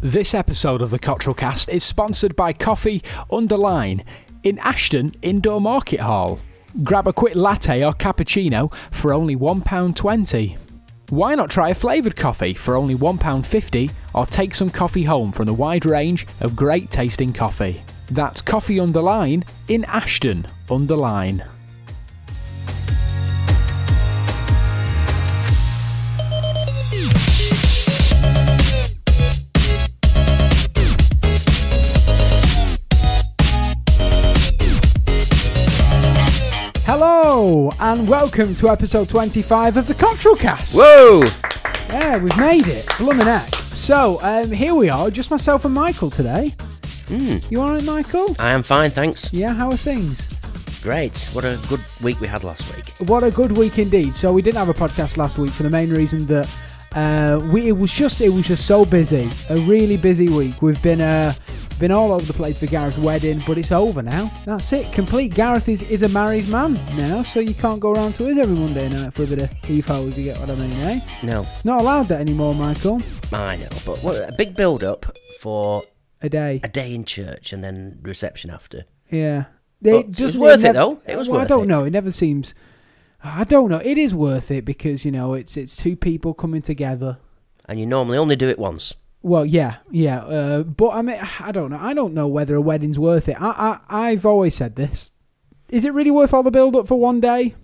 This episode of the Cottrell Cast is sponsored by Coffee Underline in Ashton Indoor Market Hall. Grab a quick latte or cappuccino for only £1.20. Why not try a flavoured coffee for only £1.50 or take some coffee home from the wide range of great tasting coffee? That's Coffee Underline in Ashton Underline. Hello and welcome to episode 25 of the Cottrell Cast. Whoa! Yeah, we've made it. Bloomin' heck. So, here we are, just myself and Michael today. You alright, Michael? I am fine, thanks. Yeah, how are things? Great. What a good week we had last week. What a good week indeed. So we didn't have a podcast last week for the main reason that it was just so busy. A really busy week. We've been all over the place for Gareth's wedding, but it's over now. That's it. Complete. Gareth is a married man now, so you can't go around to his every Monday night for a bit of heave-ho, if you get what I mean, eh? No. Not allowed that anymore, Michael. I know, but what a big build-up for a day in church and then reception after. Yeah. It was worth it, though. It was worth it. I don't know. It never seems... I don't know. It is worth it because, you know, it's two people coming together. And you normally only do it once. Well, yeah. But I mean, I don't know. I don't know whether a wedding's worth it. I've always said this. Is it really worth all the build-up for one day?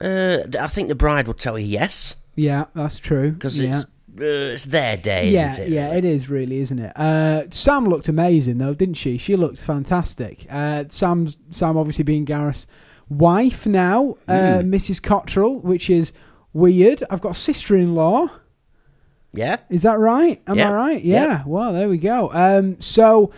I think the bride would tell you yes. Yeah, that's true. Because it's their day, isn't it? Yeah, it is really, isn't it? Sam looked amazing, though, didn't she? She looked fantastic. Sam obviously being Gareth's wife now, Mrs. Cottrell, which is weird. I've got a sister-in-law. Yeah. Is that right? Am I right? Yeah. Yeah. Well, there we go. So,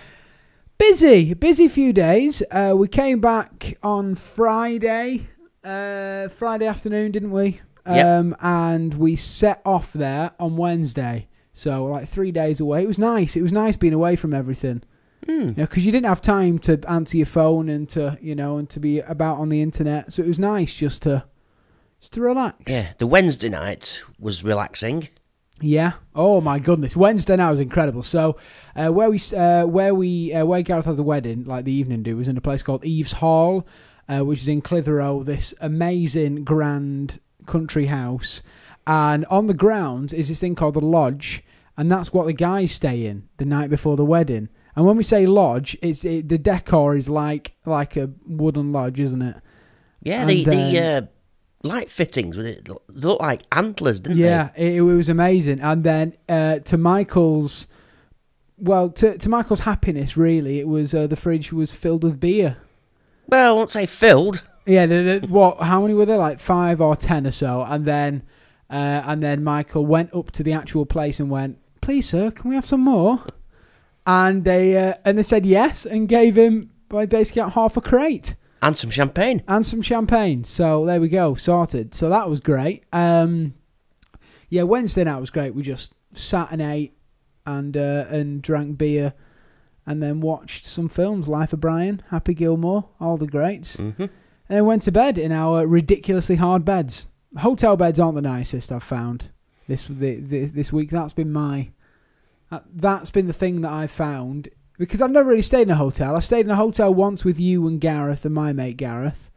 busy few days. We came back on Friday afternoon, didn't we? And we set off there on Wednesday. So, like 3 days away. It was nice. It was nice being away from everything. Because you didn't have time to answer your phone and to be about on the internet. So it was nice just to relax. Yeah. The Wednesday night was relaxing. Yeah. Oh my goodness. Wednesday night was incredible. So, where Gareth has the wedding, like the evening do, was in a place called Eves Hall, which is in Clitheroe. This amazing grand country house, and on the grounds is this thing called the lodge, and that's what the guys stay in the night before the wedding. And when we say lodge, the decor is like a wooden lodge, isn't it? Yeah. The light fittings, they look like antlers, didn't they? Yeah, it was amazing. And then to Michael's happiness, really, it was the fridge was filled with beer. Well, I won't say filled. Yeah, how many were there? Like 5 or 10 or so. And then Michael went up to the actual place and went, "Please, sir, can we have some more?" And they said yes and gave him basically half a crate. And some champagne. So there we go, sorted. So that was great. Wednesday night was great. We just sat and ate and drank beer and then watched some films. Life of Brian, Happy Gilmore, all the greats. Mm-hmm. And then went to bed in our ridiculously hard beds. Hotel beds aren't the nicest I've found this week. That's been the thing that I've found. Because I've never really stayed in a hotel. I stayed in a hotel once with you and Gareth and my mate Gareth.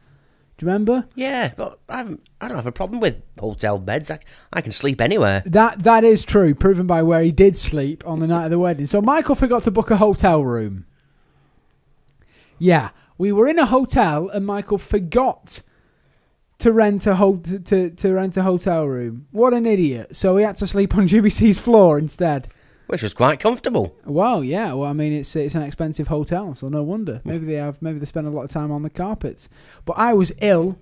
Do you remember? Yeah, but I don't have a problem with hotel beds. I can sleep anywhere. That is true, proven by where he did sleep on the night of the wedding. So Michael forgot to book a hotel room. Yeah, we were in a hotel and Michael forgot to rent a hotel room. What an idiot! So he had to sleep on Jimmy C's floor instead. Which was quite comfortable. Well, yeah. Well, I mean, it's an expensive hotel, so no wonder. Maybe they spend a lot of time on the carpets. But I was ill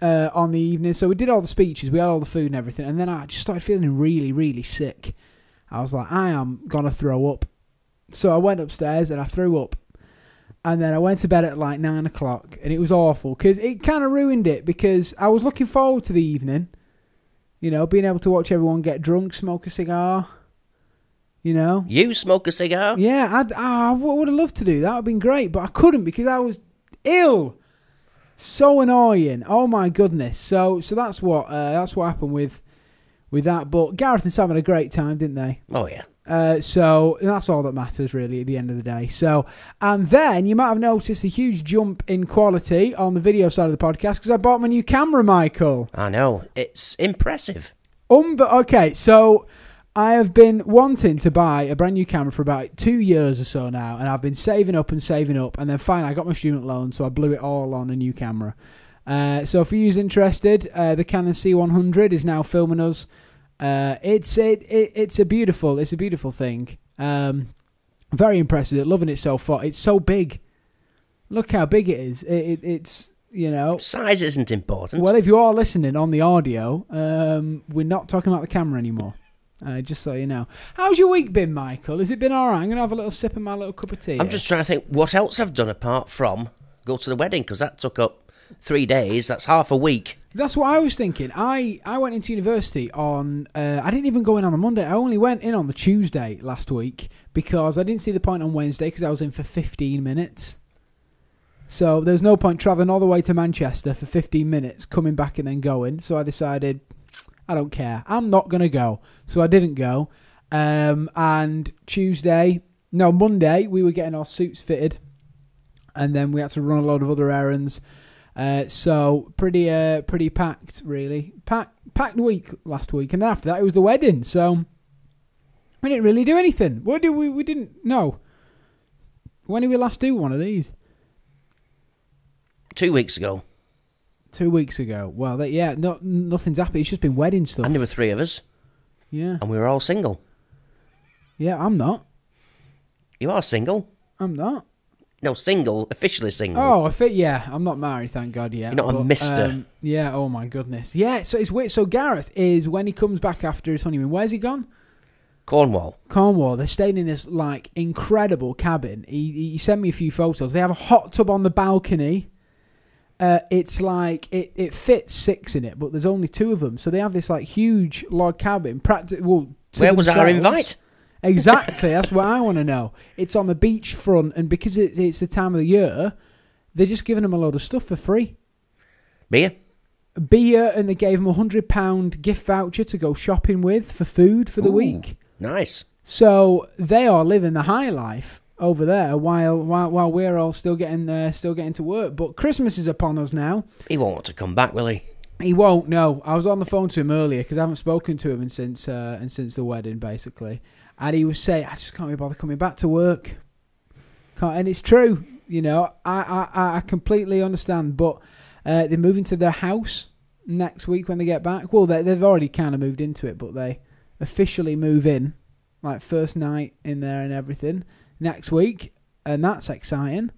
on the evening, so we did all the speeches, we had all the food and everything, and then I just started feeling really, really sick. I was like, I am gonna throw up. So I went upstairs and I threw up, and then I went to bed at like 9 o'clock, and it was awful because it kind of ruined it because I was looking forward to the evening, being able to watch everyone get drunk, smoke a cigar. You smoke a cigar? Yeah, I would have loved to do that. That would have been great, but I couldn't because I was ill. So annoying. Oh my goodness. So that's what happened with that. But Gareth and Sam had a great time, didn't they? Oh yeah. So that's all that matters really at the end of the day. So, and then you might have noticed a huge jump in quality on the video side of the podcast because I bought my new camera, Michael. I know. It's impressive. Okay, so I have been wanting to buy a brand new camera for about 2 years or so now, and I've been saving up, and then finally I got my student loan, so I blew it all on a new camera. So if you're interested, the Canon C100 is now filming us. It's a beautiful thing. Very impressive. Loving it so far. It's so big. Look how big it is. It's size isn't important. Well, if you are listening on the audio, we're not talking about the camera anymore. Just so you know. How's your week been, Michael? Has it been all right? I'm gonna have a little sip of my little cup of tea. I'm just trying to think what else I've done apart from go to the wedding, because that took up 3 days. That's half a week. That's what I was thinking. I went into university on... I didn't even go in on the Monday. I only went in on the Tuesday last week because I didn't see the point on Wednesday because I was in for 15 minutes. So there's no point travelling all the way to Manchester for 15 minutes, coming back and then going. So I decided, I don't care. I'm not going to go. So I didn't go. And Monday, we were getting our suits fitted. And then we had to run a load of other errands. So pretty packed, really. Packed week last week, and then after that it was the wedding. So we didn't really do anything. What did we didn't know. When did we last do one of these? 2 weeks ago. 2 weeks ago. Well, nothing's happened. It's just been wedding stuff. And there were 3 of us. Yeah. And we were all single. Yeah, I'm not. You are single? I'm not. No, single, officially single. Oh, I'm not married, thank God, yet. You're not a mister. Yeah, oh my goodness. Yeah, so it's weird. So Gareth is, when he comes back after his honeymoon, where's he gone? Cornwall. They're staying in this, incredible cabin. He sent me a few photos. They have a hot tub on the balcony. It's it fits 6 in it, but there's only 2 of them. So they have this, huge log cabin. Where was our invite? Exactly, that's what I want to know. It's on the beach front, and because it's the time of the year, they're just giving them a load of stuff for free. Beer, and they gave them a £100 gift voucher to go shopping with for food for the week. Nice. So they are living the high life over there while we're all still getting to work. But Christmas is upon us now. He won't want to come back, will he? He won't. No, I was on the phone to him earlier because I haven't spoken to him since the wedding, basically. And he was saying, I just can't be bothered coming back to work. And it's true, I completely understand. But they're moving to their house next week when they get back. Well, they've already kind of moved into it, but they officially move in, first night in there and everything, next week. And that's exciting.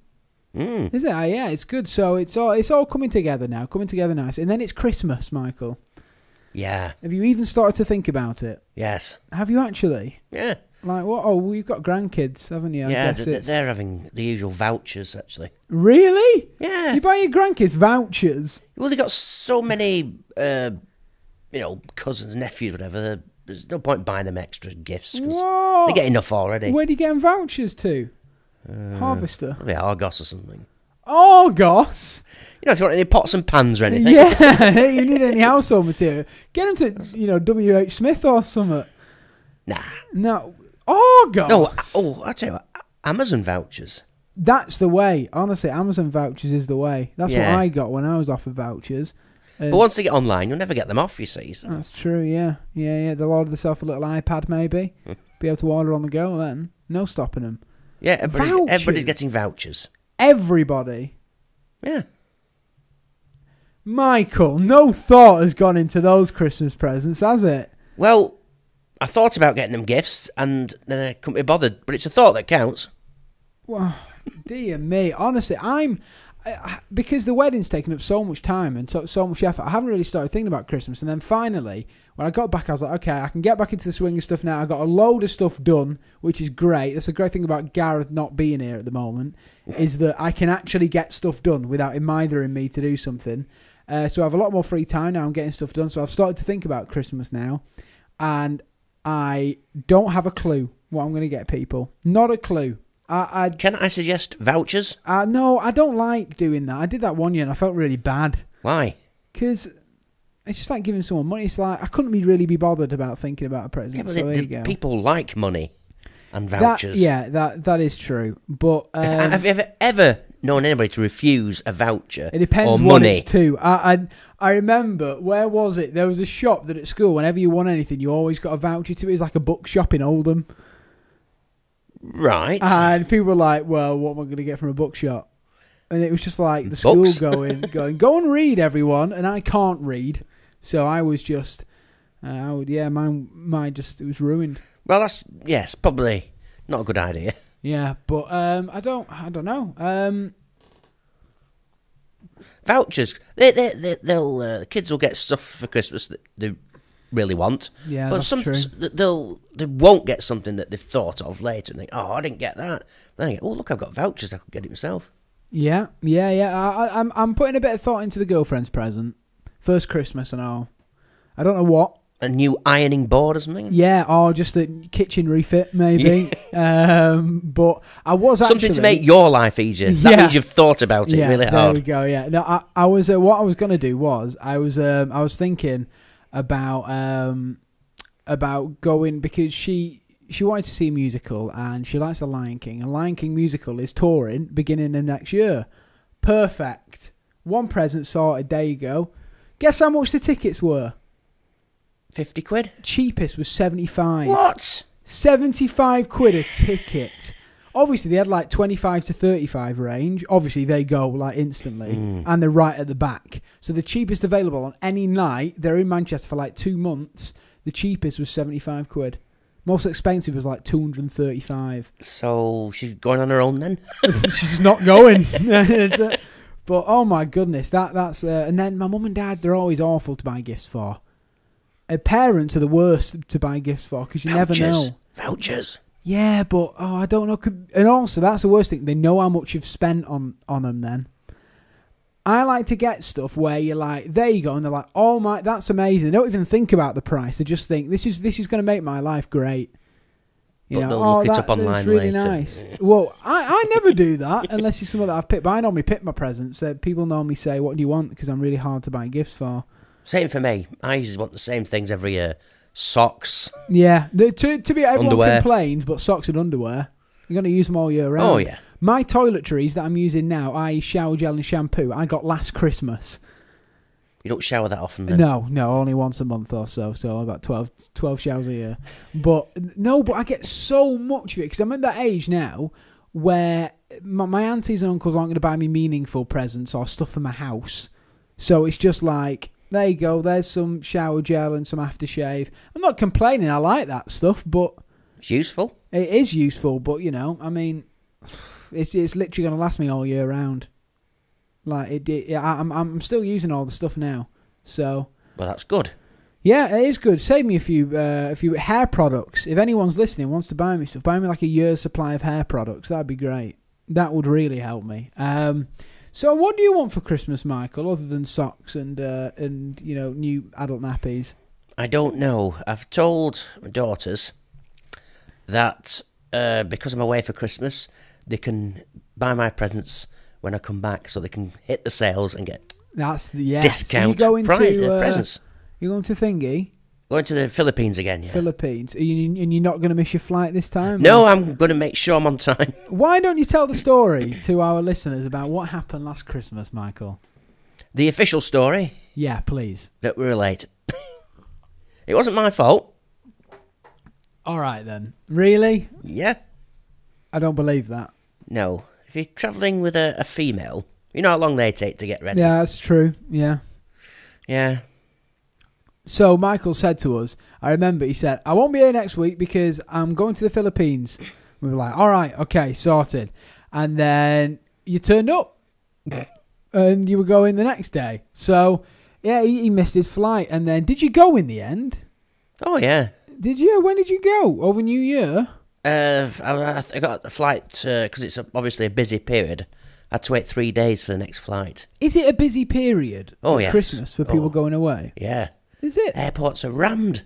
Is it? Yeah, it's good. So it's all coming together now, coming together nice. And then it's Christmas, Michael. Yeah. Have you even started to think about it? Yes. Have you actually? Yeah. What? Oh, you've got grandkids, haven't you? Yeah, they're having the usual vouchers, actually. Really? Yeah. You buy your grandkids vouchers? Well, they got so many, cousins, nephews, whatever. There's no point buying them extra gifts because they get enough already. Where do you get them vouchers to? Harvester? Probably Argos or something. Argos? If you want any pots and pans or anything. Yeah, you need any household material. Get them to, W.H. Smith or something. Nah. No. Argos? No, I tell you what, Amazon vouchers. That's the way. Honestly, Amazon vouchers is the way. That's what Yeah. I got when I was offered vouchers. But once they get online, you'll never get them off, you see. So. That's true, yeah. They'll order themselves a little iPad, maybe. Be able to order on the go then. No stopping them. Yeah, everybody's getting vouchers. Everybody? Yeah. Michael, no thought has gone into those Christmas presents, has it? Well, I thought about getting them gifts, and then I couldn't be bothered. But it's a thought that counts. Well, dear me. Honestly, because the wedding's taken up so much time and so much effort, I haven't really started thinking about Christmas. And then finally, when I got back, I was like, okay, I can get back into the swing of stuff now. I got a load of stuff done, which is great. That's a great thing about Gareth not being here at the moment, is that I can actually get stuff done without him mithering me to do something. So I have a lot more free time now. I'm getting stuff done. So I've started to think about Christmas now. And I don't have a clue what I'm going to get people. Not a clue. Can I suggest vouchers? No, I don't like doing that. I did that one year and I felt really bad. Why? Because it's just like giving someone money. It's like I couldn't really be bothered about thinking about a present. Yeah, but so there you go. People like money. and vouchers. That is true. But have you ever known anybody to refuse a voucher? It depends or what money? it's to. I remember, where was it? There was a shop that at school, whenever you won anything, you always got a voucher to it. It was like a bookshop in Oldham. Right. And people were like, well, what am I going to get from a bookshop? And it was just like the Books. school going, go and read, everyone. And I can't read. So I was just, mine just, it was ruined. Well, that's probably not a good idea. Yeah, but I don't know. Vouchers, the kids will get stuff for Christmas that they really want. Yeah, but that's true. they won't get something that they've thought of later and think, oh, I didn't get that. Then they go, oh, look, I've got vouchers, I could get it myself. Yeah. I'm putting a bit of thought into the girlfriend's present. First Christmas and all. I don't know what. A new ironing board or something? Yeah, or just a kitchen refit, maybe. But I was actually... Something to make your life easier. That means you've thought about it really hard. There we go, yeah. No, I was... what I was going to do was... I was thinking about going... Because she wanted to see a musical, and she likes The Lion King. And Lion King musical is touring beginning of next year. Perfect. One present sorted, there you go. Guess how much the tickets were? 50 quid? Cheapest was 75. What? 75 quid a ticket. Obviously, they had like 25 to 35 range. Obviously, they go like instantly. And they're right at the back. So the cheapest available on any night, they're in Manchester for like 2 months. The cheapest was 75 quid. Most expensive was like 235. So she's going on her own then? She's not going. But oh my goodness, that's... and then my mum and dad, they're always awful to buy gifts for. Parents are the worst to buy gifts for because you never know. Vouchers. Yeah, but I don't know. And also, that's the worst thing. They know how much you've spent on them then. I like to get stuff where you're like, there you go, and they're like, oh my, that's amazing. They don't even think about the price. They just think, this is going to make my life great. You But know, they'll look it up online that's really later. nice. Well, I never do that unless it's something that I've picked. But I normally pick my presents. People normally say, what do you want? Because I'm really hard to buy gifts for. Same for me. I usually want the same things every year. Socks. Yeah. To be everyone Underwear. complains, but socks and underwear, you're going to use them all year round. Oh, yeah. My toiletries that I'm using now, i.e. shower gel and shampoo, I got last Christmas. You don't shower that often then? No, only once a month or so. So about 12 showers a year. But I get so much of it because I'm at that age now where my aunties and uncles aren't going to buy me meaningful presents or stuff for my house. So it's just like, there you go, there's some shower gel and some aftershave. I'm not complaining, I like that stuff, but... It's useful. It is useful, but, I mean, it's literally going to last me all year round. Like, I'm still using all the stuff now, so... Well, that's good. Yeah, it is good. Save me a few hair products. If anyone's listening wants to buy me stuff, buy me like a year's supply of hair products. That'd be great. That would really help me. So what do you want for Christmas, Michael, other than socks and new adult nappies? I don't know. I've told my daughters that because I'm away for Christmas, they can buy my presents when I come back, so they can hit the sales and get discount presents. You're going to Thingy? Going to the Philippines again, yeah. Philippines. And you're not going to miss your flight this time? No, I'm going to make sure I'm on time. Why don't you tell the story to our listeners about what happened last Christmas, Michael? The official story? Yeah, please. That we're late. It wasn't my fault. All right, then. Really? Yeah. I don't believe that. No. If you're travelling with a female, you know how long they take to get ready. Yeah, that's true. Yeah. Yeah. So Michael said to us, I remember he said, I won't be here next week because I'm going to the Philippines. We were like, all right, okay, sorted. And then you turned up and you were going the next day. So, yeah, he missed his flight. And then, did you go in the end? Oh, yeah. Did you? When did you go? Over New Year? I got a flight because it's obviously a busy period. I had to wait 3 days for the next flight. Is it a busy period? Oh, at yes. Christmas for people going away? Yeah. Is it? Airports are rammed.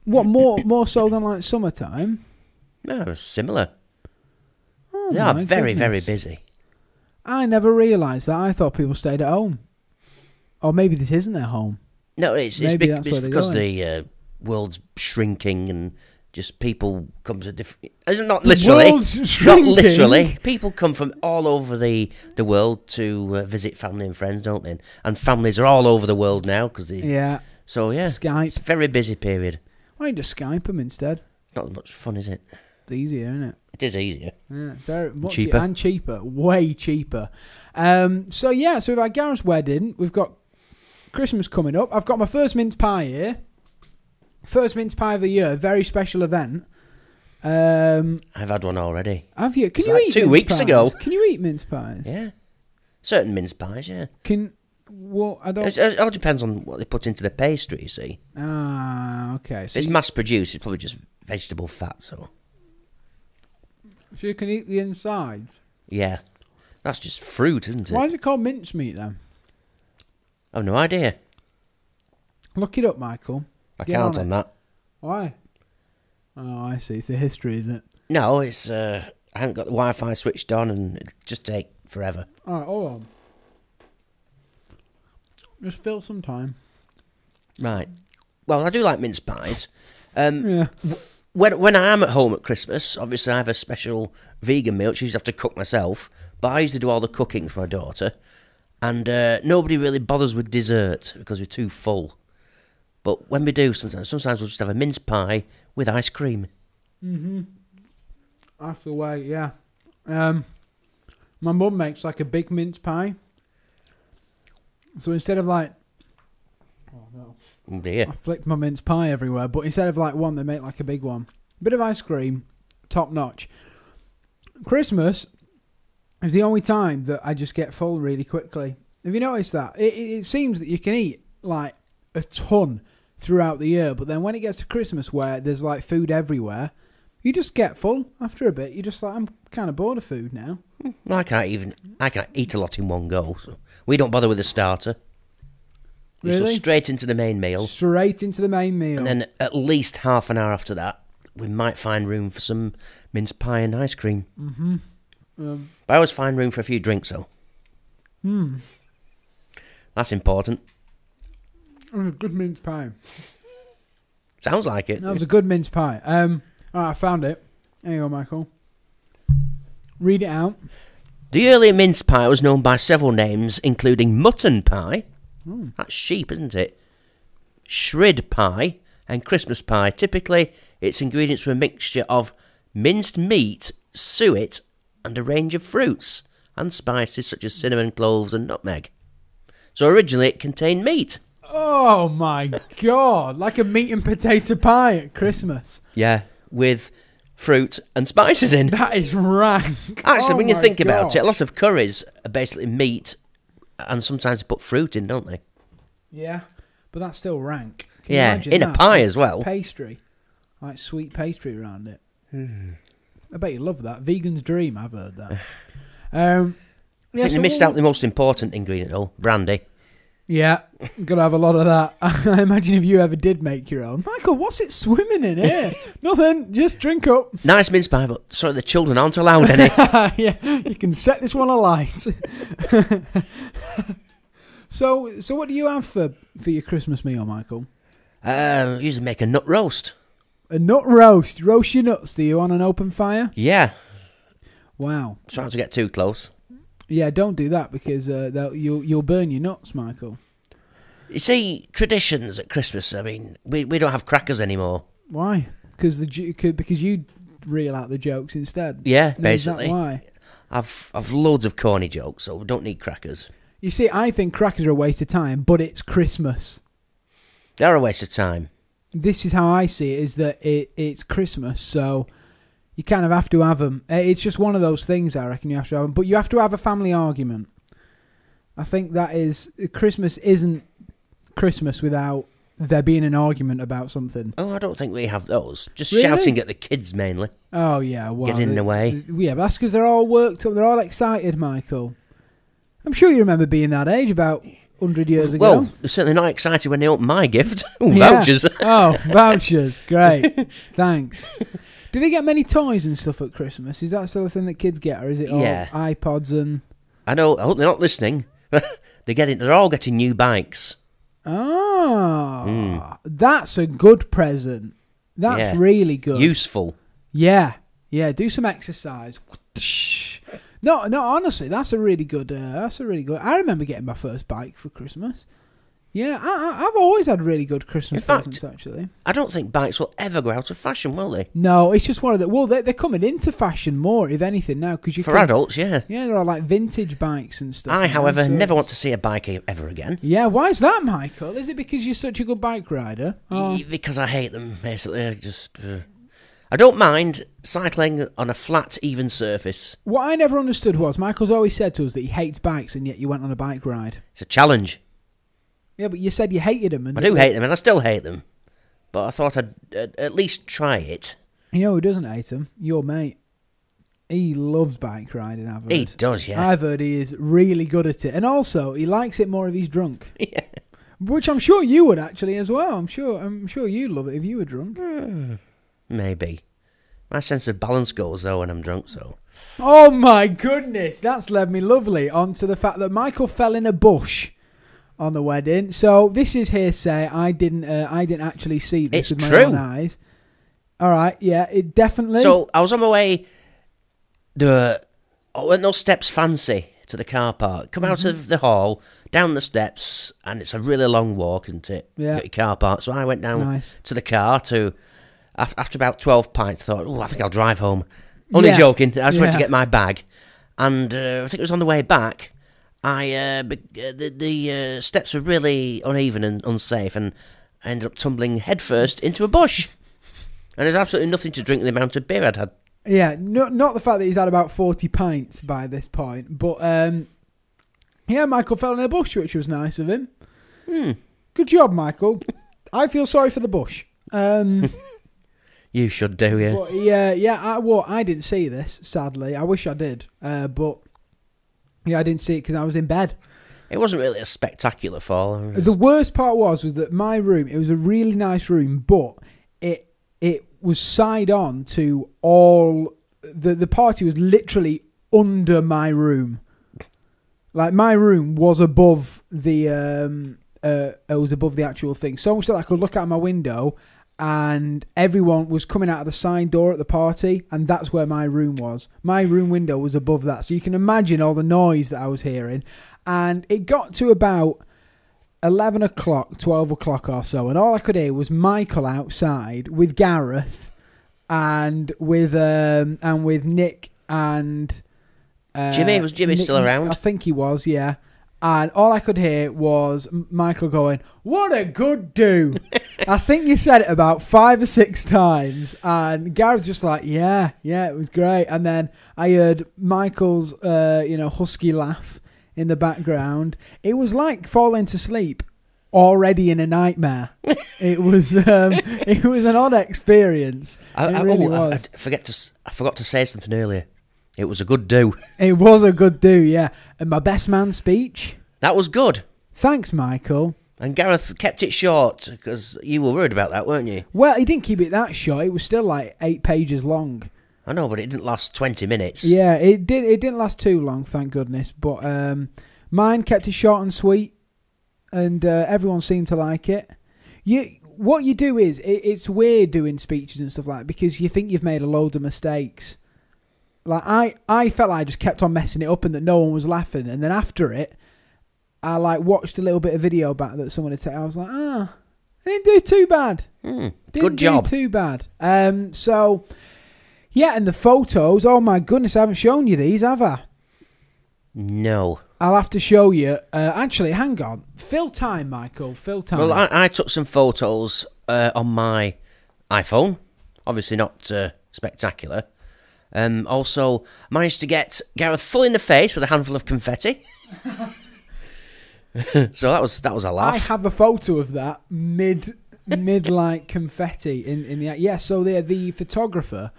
What, more so than like summertime? No, it's similar. Oh, They are my very, goodness. very busy. I never realised that. I thought people stayed at home. Or maybe this isn't their home. No, it's Maybe that's where they're because going. the world's shrinking and Just people come to different... Not literally. Not literally. People come from all over the world to visit family and friends, don't they? And families are all over the world now. Yeah. So, yeah. Skype. It's a very busy period. Why don't you just Skype them instead? Not as much fun, is it? It's easier, isn't it? It is easier. Yeah, very much Cheaper. And cheaper. Way cheaper. So we've had Gareth's wedding. We've got Christmas coming up. I've got my first mince pie here. First mince pie of the year. Very special event. I've had one already. Have you? Can It's you like eat 2 mince weeks pies? ago. Can you eat mince pies? Yeah. Certain mince pies, yeah. I don't... It all depends on what they put into the pastry, you see. Ah, okay. If it's mass-produced, it's probably just vegetable fat, so... So you can eat the inside? Yeah. That's just fruit, isn't it? Why is it called mincemeat then? I've no idea. Look it up, Michael. I Get can't on on it. that. Why? Oh, I see. It's the history, is it? No, it's... I haven't got the Wi-Fi switched on and it'll just take forever. Alright, hold on. Just fill some time. Right. Well, I do like mince pies. Yeah. When I am at home at Christmas, obviously I have a special vegan meal, which I usually have to cook myself, but I usually do all the cooking for my daughter, and nobody really bothers with dessert because we're too full. But when we do, sometimes we'll just have a mince pie with ice cream. Mm-hmm. That's the way, yeah. My mum makes like a big mince pie. So instead of like... Oh, no. Oh dear. I flicked my mince pie everywhere, but instead of like one, they make like a big one. Bit of ice cream, top notch. Christmas is the only time that I just get full really quickly. Have you noticed that? It seems that you can eat like a ton throughout the year, but then when it gets to Christmas where there's like food everywhere, you just get full after a bit. You're just like, I'm kind of bored of food now. Well, I can't eat a lot in one go, so we don't bother with the starter. Really? Just go straight into the main meal. Straight into the main meal. And then at least half an hour after that, we might find room for some mince pie and ice cream. Mm-hmm. But I always find room for a few drinks, though. That's important. It was a good mince pie. Sounds like it. That was a good mince pie. Alright, I found it. There you go, Michael. Read it out. The earlier mince pie was known by several names, including mutton pie. That's sheep, isn't it? Shrid pie and Christmas pie. Typically, its ingredients were a mixture of minced meat, suet, and a range of fruits and spices such as cinnamon, cloves, and nutmeg. So originally, it contained meat. Oh my god! Like a meat and potato pie at Christmas. Yeah, with fruit and spices in. That is rank. Actually, Oh when you my think about it, a gosh. lot of curries are basically meat, and sometimes they put fruit in, don't they? Yeah, but that's still rank. Can you Yeah, imagine in a that? pie Like as well. Pastry. Like sweet pastry around it. I bet you love that. Vegan's dream, I've heard that. I think they missed out the most important ingredient, though, brandy. Yeah, gotta have a lot of that. I imagine if you ever did make your own. Michael, what's it swimming in here? Nothing, just drink up. Nice mince pie, but sorry, the children aren't allowed any. Yeah, you can set this one alight. So what do you have for your Christmas meal, Michael? Usually make a nut roast. A nut roast. Roast your nuts, do you, on an open fire? Yeah. Wow. Try not to get too close. Yeah, don't do that because you'll burn your nuts, Michael. You see, traditions at Christmas, I mean, we don't have crackers anymore. Why? Because you reel out the jokes instead. Yeah, Is that basically. why? I've loads of corny jokes, so we don't need crackers. You see, I think crackers are a waste of time, but it's Christmas. They're a waste of time. This is how I see it, is that it's Christmas, so you kind of have to have them. It's just one of those things, I reckon, you have to have them. But you have to have a family argument. I think that is... Christmas isn't Christmas without there being an argument about something. Oh, I don't think we have those. Just Really? shouting at the kids, mainly. Oh, yeah. Well, Getting in the way. Yeah, but that's because they're all worked up. They're all excited, Michael. I'm sure you remember being that age about 100 years ago. Well, they're certainly not excited when they open my gift. Ooh, Yeah. vouchers. Oh, vouchers. Great. Thanks. Do they get many toys and stuff at Christmas? Is that still a thing that kids get, or is it all Yeah. iPods and... I know, I hope they're not listening. They're all getting new bikes. Oh, that's a good present. That's really good. Useful. Yeah. Do some exercise. No, honestly, that's a really good. I remember getting my first bike for Christmas. Yeah, I've always had really good Christmas presents, actually. I don't think bikes will ever go out of fashion, will they? No, it's just one of the... Well, they're coming into fashion more, if anything, now. For adults, yeah. Yeah, there are like vintage bikes and stuff. However, never want to see a bike ever again. Yeah, why is that, Michael? Is it because you're such a good bike rider? Oh. Because I hate them, basically. I don't mind cycling on a flat, even surface. What I never understood was, Michael's always said to us that he hates bikes, and yet you went on a bike ride. It's a challenge. Yeah, but you said you hated them. I do hate them, and I still hate them. But I thought I'd at least try it. You know who doesn't hate them? Your mate. He loves bike riding, I've heard. He does, yeah. I've heard he is really good at it. And also, he likes it more if he's drunk. Yeah. Which I'm sure you would, actually, as well. I'm sure you'd love it if you were drunk. Maybe. My sense of balance goes, though, when I'm drunk, so... Oh, my goodness. That's led me lovely on to the fact that Michael fell in a bush on the wedding. So this is hearsay. I didn't actually see this with my own eyes. All right, yeah, it definitely. So I was on my way. Weren't those steps fancy to the car park? Come out of the hall, down the steps, and it's a really long walk, isn't it? Yeah. Got your car park. So I went down to the car after about 12 pints. I thought, I think I'll drive home. Only joking. I just went to get my bag, and I think it was on the way back. The steps were really uneven and unsafe, and I ended up tumbling headfirst into a bush. And there's absolutely nothing to drink the amount of beer I'd had. Yeah, not the fact that he's had about 40 pints by this point, but Michael fell in a bush, which was nice of him. Good job, Michael. I feel sorry for the bush. You should do, yeah. But I didn't see this, sadly. I wish I did, but... Yeah, I didn't see it because I was in bed. It wasn't really a spectacular fall. The worst part was that my room, it was a really nice room, but it was side on to all... The party was literally under my room. Like, my room was above the... it was above the actual thing. So much that I could look out my window and everyone was coming out of the side door at the party, and that's where my room was. My room window was above that, so you can imagine all the noise that I was hearing. And it got to about 11 o'clock, 12 o'clock or so, and all I could hear was Michael outside with Gareth and with Nick and... Jimmy? Was Jimmy still around? I think he was, yeah. And all I could hear was Michael going, "What a good do!" I think you said it about 5 or 6 times. And Gareth just like, yeah, it was great. And then I heard Michael's, husky laugh in the background. It was like falling to sleep already in a nightmare. It was an odd experience. I forgot to say something earlier. It was a good do. It was a good do, yeah. And my best man speech. That was good. Thanks, Michael. And Gareth kept it short because you were worried about that, weren't you? Well, he didn't keep it that short. It was still like 8 pages long. I know, but it didn't last 20 minutes. Yeah, it did. It didn't last too long, thank goodness. But mine kept it short and sweet, and everyone seemed to like it. What you do is, it's weird doing speeches and stuff like that because you think you've made a load of mistakes. Like, I felt like I just kept on messing it up and that no one was laughing. And then after it, I watched a little bit of video back that someone had taken. I was like, I didn't do too bad. Good job. Didn't do too bad. So, yeah, and the photos, oh my goodness, I haven't shown you these, have I? No. I'll have to show you. Actually, hang on. Fill time, Michael. Fill time. Well, I took some photos on my iPhone. Obviously not spectacular. Also managed to get Gareth full in the face with a handful of confetti. So that was a laugh. I have a photo of that mid like confetti in the So the photographer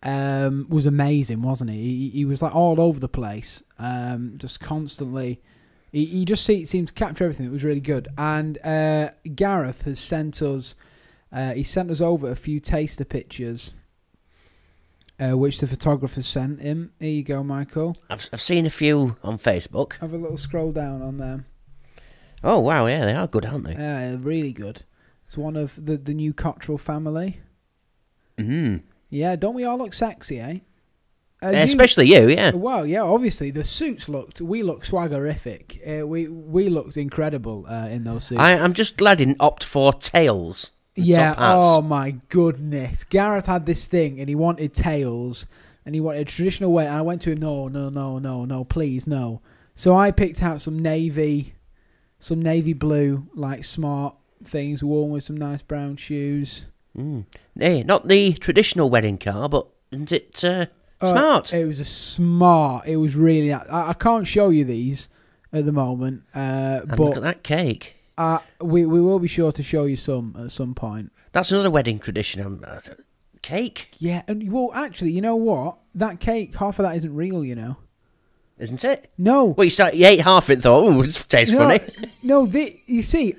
was amazing, wasn't he? He was like all over the place, just constantly. He just seemed to capture everything. It was really good. And Gareth has sent us. He sent us over a few taster pictures. Which the photographer sent him. Here you go, Michael. I've seen a few on Facebook. Have a little scroll down on them. Oh, wow, yeah, they are good, aren't they? Yeah, really good. It's one of the new Cottrell family. Yeah, don't we all look sexy, eh? Especially you, yeah. Well, yeah, obviously the suits we looked swaggerific. We looked incredible in those suits. I'm just glad he didn't opt for tails. Yeah, Top hats. oh my goodness. Gareth had this thing and he wanted tails and he wanted a traditional way. And I went to him, no, please, no. So I picked out some navy blue, like smart things, worn with some nice brown shoes. Hey, not the traditional wedding car, but isn't it smart? It was really... I can't show you these at the moment. And but look at that cake. We will be sure to show you some at some point. That's another wedding tradition. Cake? Yeah, and well, actually, you know what? That cake, half of that isn't real, you know. Isn't it? No. Well, you ate half of it, though. Ooh, it tastes funny. No, you see,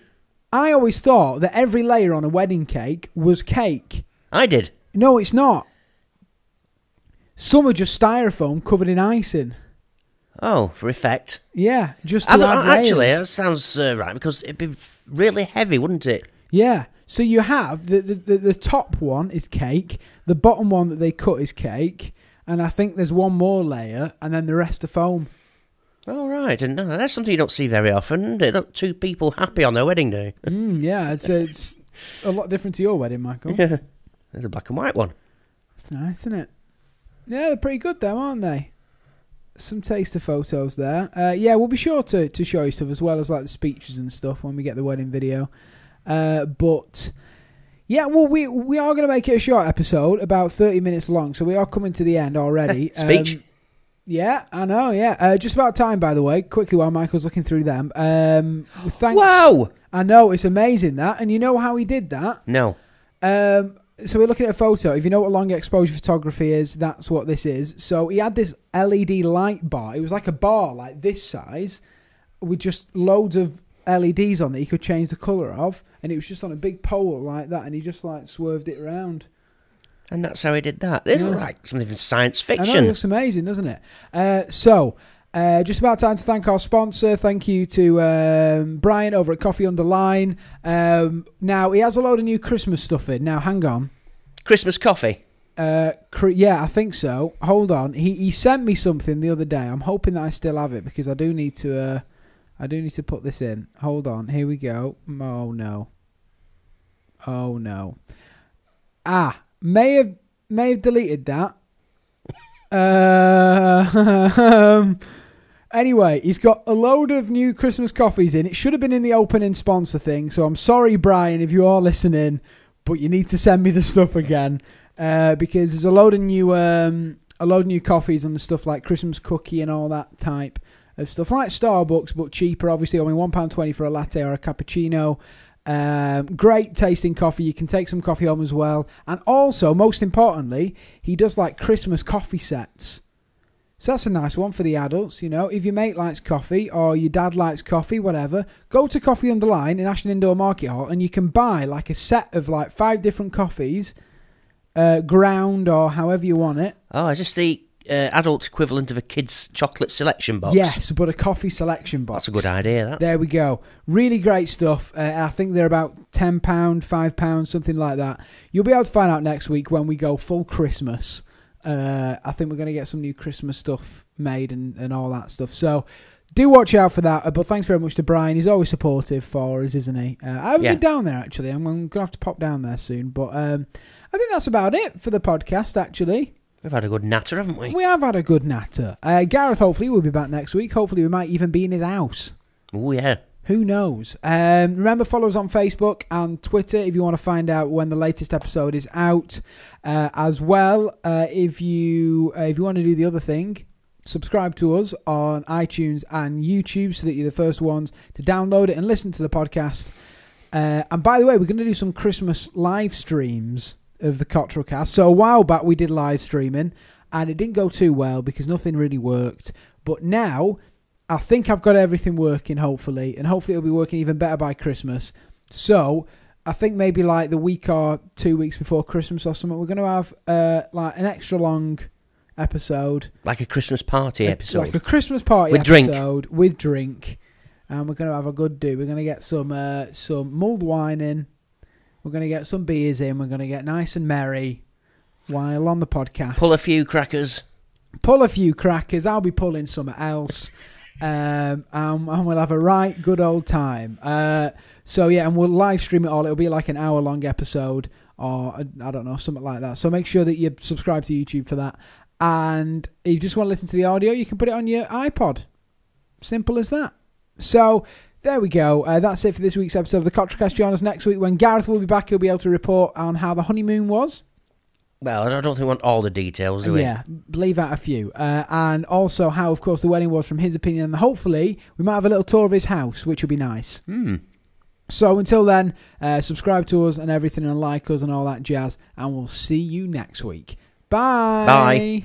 I always thought that every layer on a wedding cake was cake. I did. No, it's not. Some are just styrofoam covered in icing. Oh, for effect. Yeah, just to add actually, layers. that sounds right, because it'd be really heavy, wouldn't it? Yeah. So you have the top one is cake, the bottom one that they cut is cake, and I think there's one more layer, and then the rest are foam. Oh, right. And that's something you don't see very often. They look two people happy on their wedding day. Yeah, it's a lot different to your wedding, Michael. Yeah. There's a black and white one. It's nice, isn't it? Yeah, they're pretty good, them, aren't they? Some taster photos there. Yeah, we'll be sure to show you stuff as well as like the speeches and stuff when we get the wedding video. But yeah, well, we are going to make it a short episode, about 30 minutes long, so we are coming to the end already. Speech. Yeah, I know. Yeah, just about time, by the way. Quickly, while Michael's looking through them. Thanks. Wow! I know, it's amazing that, and you know how he did that? No. So we're looking at a photo. If you know what long exposure photography is, that's what this is. So he had this LED light bar. It was like a bar like this size with just loads of LEDs on that he could change the colour of. And it was just on a big pole like that. And he just like swerved it around. And that's how he did that. This is like something from science fiction. I know, it looks amazing, doesn't it? Just about time to thank our sponsor. Thank you to Brian over at Coffee Underline. Now, he has a load of new Christmas stuff in. Now, hang on. Christmas coffee? Yeah, I think so. Hold on. He sent me something the other day. I'm hoping that I still have it because I do need to put this in. Hold on. Here we go. Oh, no. May have deleted that. Anyway, he's got a load of new Christmas coffees in. It should have been in the opening sponsor thing, so I'm sorry, Brian, if you are listening, but you need to send me the stuff again because there's a load of new coffees and the stuff like Christmas cookie and all that type of stuff, like Starbucks, but cheaper. Obviously, only £1.20 for a latte or a cappuccino. Great tasting coffee. You can take some coffee home as well, and also, most importantly, he does like Christmas coffee sets. So that's a nice one for the adults, you know. If your mate likes coffee or your dad likes coffee, whatever, go to Coffee Underline in Ashton Indoor Market Hall and you can buy like a set of like 5 different coffees, ground or however you want it. Oh, is this the adult equivalent of a kid's chocolate selection box? Yes, but a coffee selection box. That's a good idea, that. There we go. Really great stuff. I think they're about £10, £5, something like that. You'll be able to find out next week when we go full Christmas. I think we're going to get some new Christmas stuff made and all that stuff. So do watch out for that. But thanks very much to Brian. He's always supportive for us, isn't he? I haven't been down there, actually. I'm going to have to pop down there soon. But I think that's about it for the podcast, actually. We've had a good natter, haven't we? We have had a good natter. Gareth, hopefully, will be back next week. Hopefully, we might even be in his house. Oh, yeah. Who knows? Remember, follow us on Facebook and Twitter if you want to find out when the latest episode is out. As well, if you want to do the other thing, subscribe to us on iTunes and YouTube so that you're the first ones to download it and listen to the podcast. And by the way, we're going to do some Christmas live streams of the Cottrell cast. So a while back we did live streaming and it didn't go too well because nothing really worked. But now I think I've got everything working, hopefully, and hopefully it'll be working even better by Christmas. So I think maybe like the week or 2 weeks before Christmas or something, we're going to have like an extra long episode. Like a Christmas party episode. Like a Christmas party with episode. With drink. And we're going to have a good do. We're going to get some mulled wine in. We're going to get some beers in. We're going to get nice and merry. while on the podcast. Pull a few crackers. Pull a few crackers. I'll be pulling something else. And we'll have a right good old time. So yeah, and we'll live stream it all. It'll be like an hour-long episode, or I don't know, something like that. So make sure that you subscribe to YouTube for that. And if you just want to listen to the audio, you can put it on your iPod. Simple as that. So there we go. That's it for this week's episode of the Cottrellcast. Join us next week when Gareth will be back. He'll be able to report on how the honeymoon was. Well, I don't think we want all the details, do we? Yeah, leave out a few. And also how, of course, the wedding was from his opinion. And hopefully, we might have a little tour of his house, which would be nice. So until then, subscribe to us and everything and like us and all that jazz. And we'll see you next week. Bye. Bye.